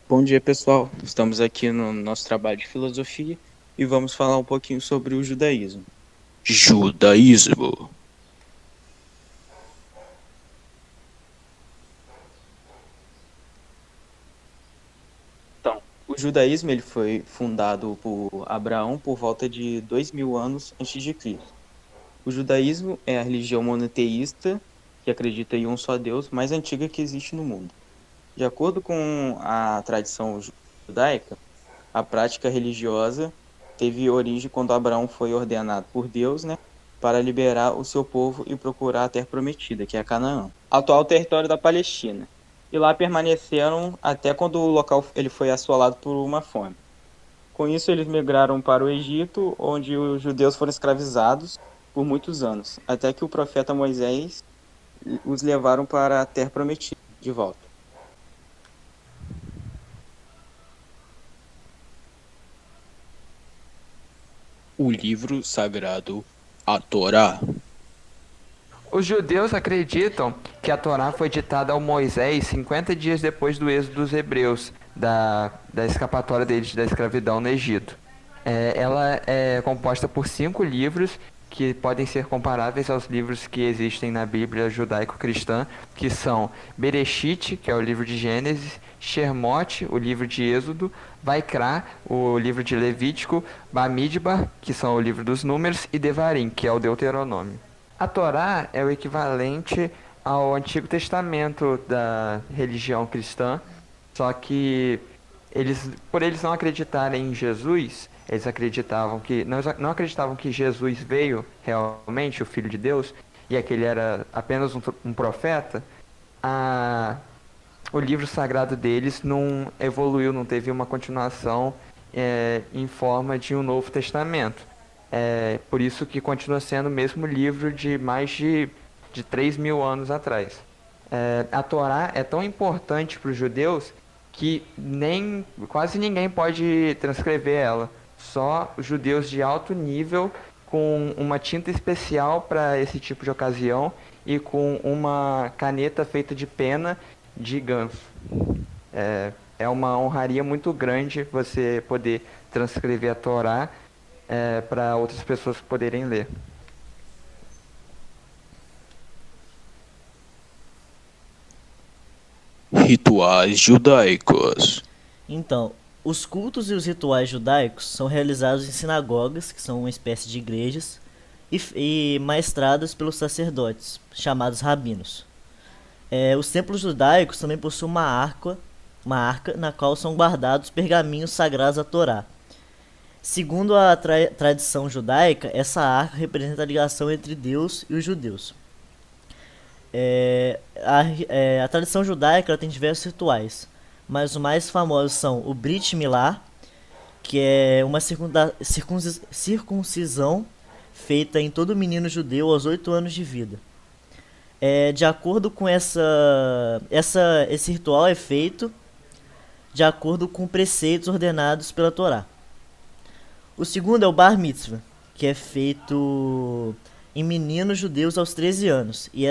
Bom dia, pessoal. Estamos aqui no nosso trabalho de filosofia e vamos falar um pouquinho sobre o judaísmo. Judaísmo. Então, o judaísmo ele foi fundado por Abraão por volta de 2000 anos antes de Cristo. O judaísmo é a religião monoteísta que acredita em um só Deus mais antiga que existe no mundo. De acordo com a tradição judaica, a prática religiosa teve origem quando Abraão foi ordenado por Deus, né, para liberar o seu povo e procurar a terra prometida, que é Canaã, atual território da Palestina. E lá permaneceram até quando o local ele foi assolado por uma fome. Com isso, eles migraram para o Egito, onde os judeus foram escravizados por muitos anos, até que o profeta Moisés os levaram para a terra prometida de volta. O livro sagrado, a Torá. Os judeus acreditam que a Torá foi ditada ao Moisés 50 dias depois do êxodo dos hebreus, da escapatória deles da escravidão no Egito. Ela é composta por 5 livros que podem ser comparáveis aos livros que existem na Bíblia judaico-cristã, que são Bereshit, que é o livro de Gênesis, Shemot, o livro de Êxodo, Vaikra, o livro de Levítico, Bamidbar, que são o livro dos Números, e Devarim, que é o Deuteronômio. A Torá é o equivalente ao Antigo Testamento da religião cristã, só que por eles não acreditarem em Jesus, eles acreditavam que não acreditavam que Jesus veio realmente, o Filho de Deus, e aquele era apenas um profeta. A, o livro sagrado deles não evoluiu, não teve uma continuação em forma de um Novo Testamento. Por isso que continua sendo o mesmo livro de mais de 3 mil anos atrás. A Torá é tão importante para os judeus que quase ninguém pode transcrever ela. Só os judeus de alto nível, com uma tinta especial para esse tipo de ocasião e com uma caneta feita de pena de ganso. É uma honraria muito grande você poder transcrever a Torá para outras pessoas poderem ler. Rituais judaicos. Então, os cultos e os rituais judaicos são realizados em sinagogas, que são uma espécie de igrejas, e maestradas pelos sacerdotes, chamados rabinos. Os templos judaicos também possuem uma arca na qual são guardados pergaminhos sagrados da Torá. Segundo a tradição judaica, essa arca representa a ligação entre Deus e os judeus. A tradição judaica ela tem diversos rituais, mas os mais famosos são o Brit Milá, que é uma circuncisão feita em todo menino judeu aos 8 anos de vida. De acordo com esse ritual é feito de acordo com preceitos ordenados pela Torá. O segundo é o Bar Mitzvah, que é feito em meninos judeus aos 13 anos. E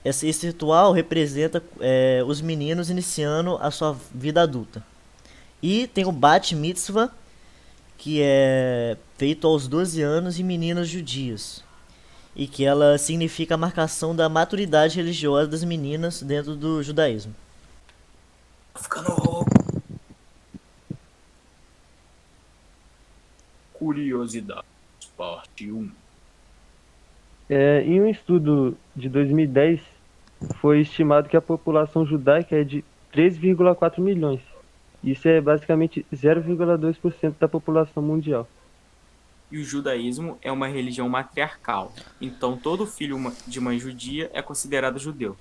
esse ritual representa os meninos iniciando a sua vida adulta. E tem o Bat Mitzvah, que é feito aos 12 anos em meninas judias. E que ela significa a marcação da maturidade religiosa das meninas dentro do judaísmo. Ficando rouco. Curiosidades, parte 1. Em um estudo de 2010, foi estimado que a população judaica é de 3,4 milhões. Isso é basicamente 0,2% da população mundial. E o judaísmo é uma religião matriarcal, então todo filho de mãe judia é considerado judeu.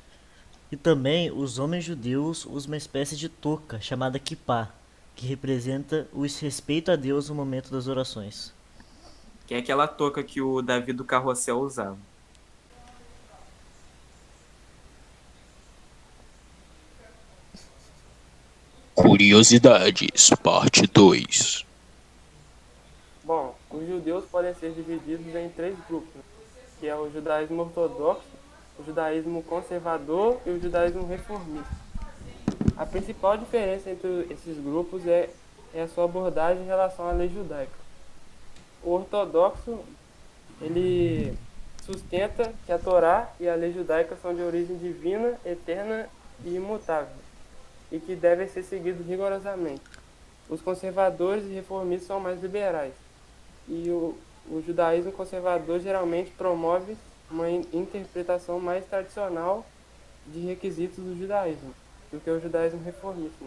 E também os homens judeus usam uma espécie de touca chamada kippah, que representa o respeito a Deus no momento das orações. Que é aquela touca que o Davi do Carrossel usava. Curiosidades, parte 2. Bom, os judeus podem ser divididos em 3 grupos, que é o judaísmo ortodoxo, o judaísmo conservador e o judaísmo reformista. A principal diferença entre esses grupos é a sua abordagem em relação à lei judaica. O ortodoxo, ele sustenta que a Torá e a lei judaica são de origem divina, eterna e imutável, e que devem ser seguidos rigorosamente. Os conservadores e reformistas são mais liberais, e o judaísmo conservador geralmente promove uma interpretação mais tradicional de requisitos do judaísmo do que o judaísmo reformista.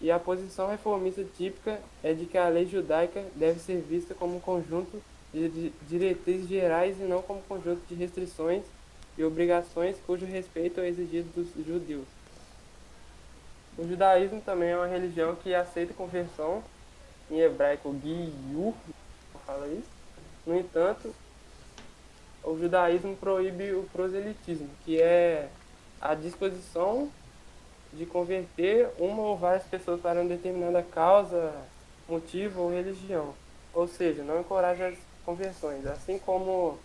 E a posição reformista típica é de que a lei judaica deve ser vista como um conjunto de diretrizes gerais e não como um conjunto de restrições e obrigações cujo respeito é exigido dos judeus. O judaísmo também é uma religião que aceita conversão, em hebraico giyur, fala isso. No entanto, o judaísmo proíbe o proselitismo, que é a disposição de converter uma ou várias pessoas para uma determinada causa, motivo ou religião. Ou seja, não encoraja as conversões. Assim como,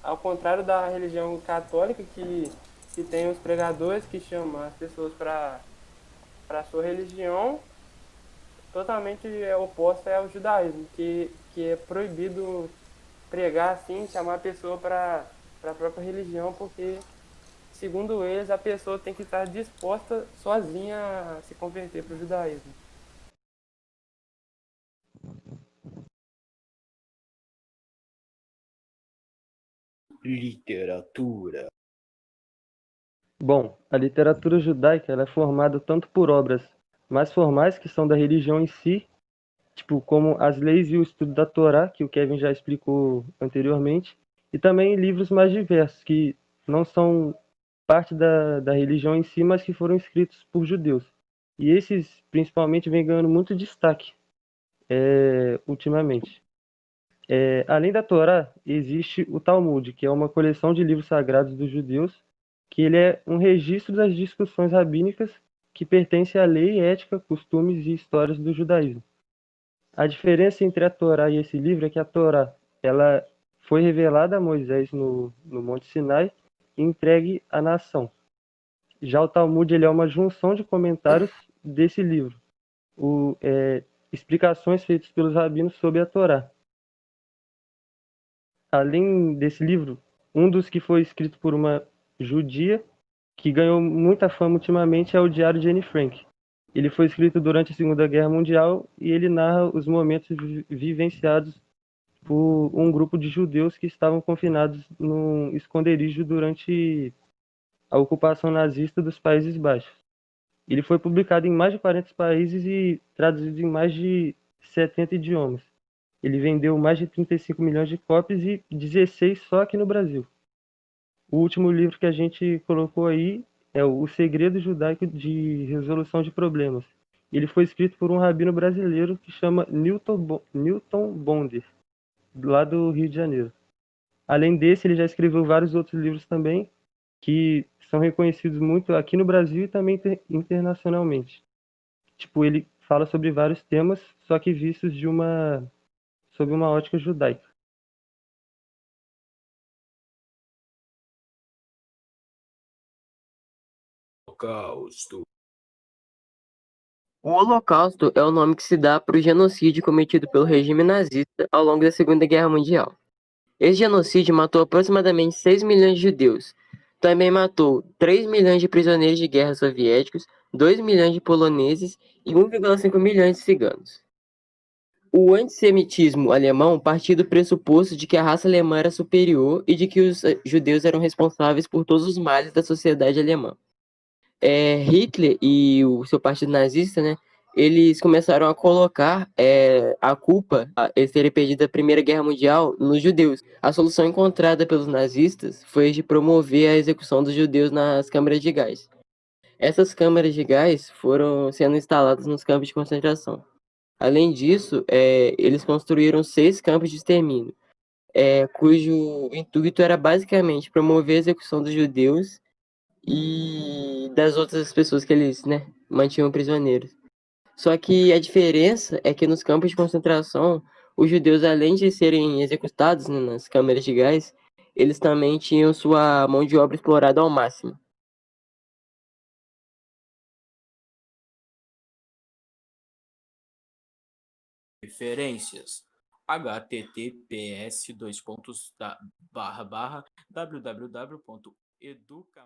ao contrário da religião católica, que tem os pregadores que chamam as pessoas para a sua religião, totalmente oposta é o judaísmo, que é proibido pregar assim, chamar a pessoa para a própria religião, porque, segundo eles, a pessoa tem que estar disposta sozinha a se converter para o judaísmo. Literatura. Bom, a literatura judaica ela é formada tanto por obras mais formais, que são da religião em si, tipo como as leis e o estudo da Torá, que o Kevin já explicou anteriormente, e também livros mais diversos, que não são parte da religião em si, mas que foram escritos por judeus. E esses, principalmente, vêm ganhando muito destaque ultimamente. Além da Torá, existe o Talmud, que é uma coleção de livros sagrados dos judeus, que ele é um registro das discussões rabínicas que pertence à lei, ética, costumes e histórias do judaísmo. A diferença entre a Torá e esse livro é que a Torá ela foi revelada a Moisés no Monte Sinai e entregue à nação. Já o Talmud ele é uma junção de comentários desse livro, explicações feitas pelos rabinos sobre a Torá. Além desse livro, um dos que foi escrito por uma judia, que ganhou muita fama ultimamente, é o Diário de Anne Frank. Ele foi escrito durante a Segunda Guerra Mundial e ele narra os momentos vivenciados por um grupo de judeus que estavam confinados num esconderijo durante a ocupação nazista dos Países Baixos. Ele foi publicado em mais de 40 países e traduzido em mais de 70 idiomas. Ele vendeu mais de 35 milhões de cópias e 16 só aqui no Brasil. O último livro que a gente colocou aí é O Segredo Judaico de Resolução de Problemas. Ele foi escrito por um rabino brasileiro que chama Newton Bonder, lá do Rio de Janeiro. Além desse, ele já escreveu vários outros livros também, que são reconhecidos muito aqui no Brasil e também internacionalmente. Tipo, ele fala sobre vários temas, só que vistos sob uma ótica judaica. Holocausto. O Holocausto é o nome que se dá para o genocídio cometido pelo regime nazista ao longo da Segunda Guerra Mundial. Esse genocídio matou aproximadamente 6 milhões de judeus. Também matou 3 milhões de prisioneiros de guerra soviéticos, 2 milhões de poloneses e 1,5 milhões de ciganos. O antissemitismo alemão partia do pressuposto de que a raça alemã era superior e de que os judeus eram responsáveis por todos os males da sociedade alemã. Hitler e o seu partido nazista, né, eles começaram a colocar a culpa, eles terem perdido a Primeira Guerra Mundial, nos judeus. A solução encontrada pelos nazistas foi de promover a execução dos judeus nas câmaras de gás. Essas câmaras de gás foram sendo instaladas nos campos de concentração. Além disso, eles construíram 6 campos de extermínio, cujo intuito era basicamente promover a execução dos judeus e das outras pessoas que eles, né, mantinham prisioneiros. Só que a diferença é que nos campos de concentração, os judeus, além de serem executados, né, nas câmeras de gás, eles também tinham sua mão de obra explorada ao máximo. Referências: https://www.educa